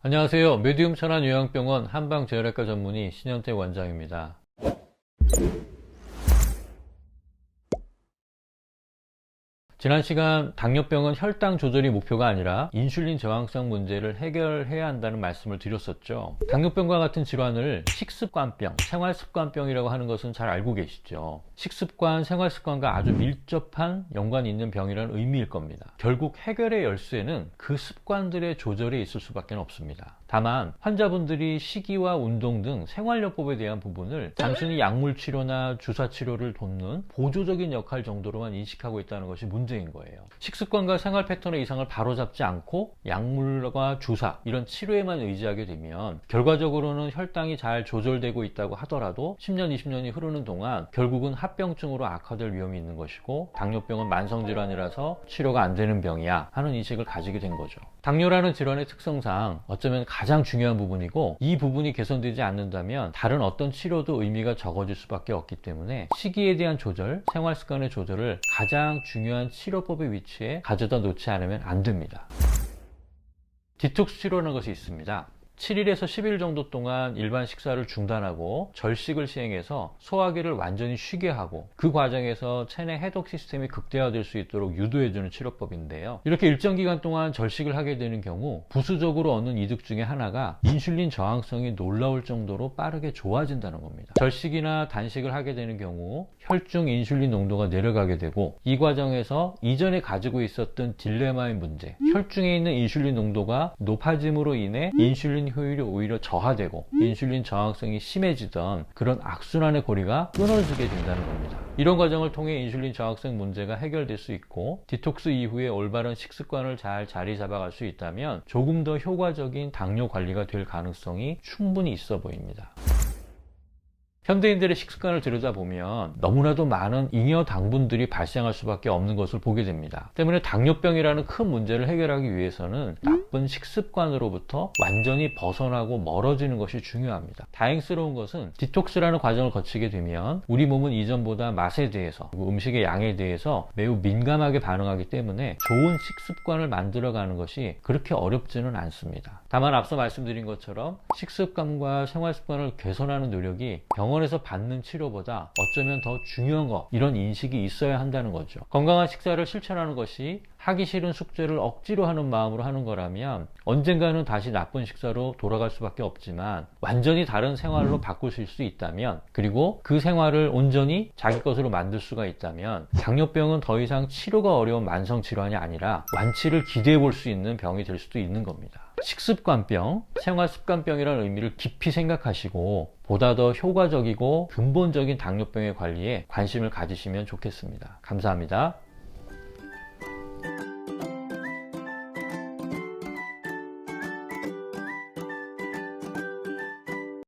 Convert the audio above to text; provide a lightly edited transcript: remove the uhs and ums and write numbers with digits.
안녕하세요. 메디움 천안 요양병원 한방재활학과 전문의 신현태 원장입니다. 지난 시간 당뇨병은 혈당 조절이 목표가 아니라 인슐린 저항성 문제를 해결해야 한다는 말씀을 드렸었죠. 당뇨병과 같은 질환을 식습관병, 생활습관병이라고 하는 것은 잘 알고 계시죠. 식습관, 생활습관과 아주 밀접한 연관이 있는 병이라는 의미일 겁니다. 결국 해결의 열쇠는 그 습관들의 조절에 있을 수밖에 없습니다. 다만 환자분들이 식이와 운동 등 생활요법에 대한 부분을 단순히 약물치료나 주사치료를 돕는 보조적인 역할 정도로만 인식하고 있다는 것이 문제인 거예요. 식습관과 생활 패턴의 이상을 바로잡지 않고 약물과 주사 이런 치료에만 의지하게 되면 결과적으로는 혈당이 잘 조절되고 있다고 하더라도 10년, 20년이 흐르는 동안 결국은 합병증으로 악화될 위험이 있는 것이고 당뇨병은 만성질환이라서 치료가 안 되는 병이야 하는 인식을 가지게 된 거죠. 당뇨라는 질환의 특성상 어쩌면 가장 중요한 부분이고 이 부분이 개선되지 않는다면 다른 어떤 치료도 의미가 적어질 수밖에 없기 때문에 식이에 대한 조절, 생활습관의 조절을 가장 중요한 치료법의 위치에 가져다 놓지 않으면 안 됩니다. 디톡스 치료라는 것이 있습니다. 7일에서 10일 정도 동안 일반 식사를 중단하고 절식을 시행해서 소화기를 완전히 쉬게 하고 그 과정에서 체내 해독 시스템이 극대화될 수 있도록 유도해주는 치료법인데요. 이렇게 일정 기간 동안 절식을 하게 되는 경우 부수적으로 얻는 이득 중에 하나가 인슐린 저항성이 놀라울 정도로 빠르게 좋아진다는 겁니다. 절식이나 단식을 하게 되는 경우 혈중 인슐린 농도가 내려가게 되고 이 과정에서 이전에 가지고 있었던 딜레마의 문제, 혈중에 있는 인슐린 농도가 높아짐으로 인해 인슐린 효율이 오히려 저하되고 인슐린 저항성이 심해지던 그런 악순환의 고리가 끊어지게 된다는 겁니다. 이런 과정을 통해 인슐린 저항성 문제가 해결될 수 있고 디톡스 이후에 올바른 식습관을 잘 자리 잡아갈 수 있다면 조금 더 효과적인 당뇨 관리가 될 가능성이 충분히 있어 보입니다. 현대인들의 식습관을 들여다보면 너무나도 많은 잉여 당분들이 발생할 수밖에 없는 것을 보게 됩니다. 때문에 당뇨병이라는 큰 문제를 해결하기 위해서는 나쁜 식습관으로부터 완전히 벗어나고 멀어지는 것이 중요합니다. 다행스러운 것은 디톡스라는 과정을 거치게 되면 우리 몸은 이전보다 맛에 대해서 그리고 음식의 양에 대해서 매우 민감하게 반응하기 때문에 좋은 식습관을 만들어가는 것이 그렇게 어렵지는 않습니다. 다만 앞서 말씀드린 것처럼 식습관과 생활습관을 개선하는 노력이 병원에서 받는 치료보다 어쩌면 더 중요한 것, 이런 인식이 있어야 한다는 거죠. 건강한 식사를 실천하는 것이 하기 싫은 숙제를 억지로 하는 마음으로 하는 거라면 언젠가는 다시 나쁜 식사로 돌아갈 수밖에 없지만 완전히 다른 생활로 바꾸실 수 있다면 그리고 그 생활을 온전히 자기 것으로 만들 수가 있다면 당뇨병은 더 이상 치료가 어려운 만성질환이 아니라 완치를 기대해 볼 수 있는 병이 될 수도 있는 겁니다. 식습관병, 생활습관병이라는 의미를 깊이 생각하시고 보다 더 효과적이고 근본적인 당뇨병의 관리에 관심을 가지시면 좋겠습니다. 감사합니다.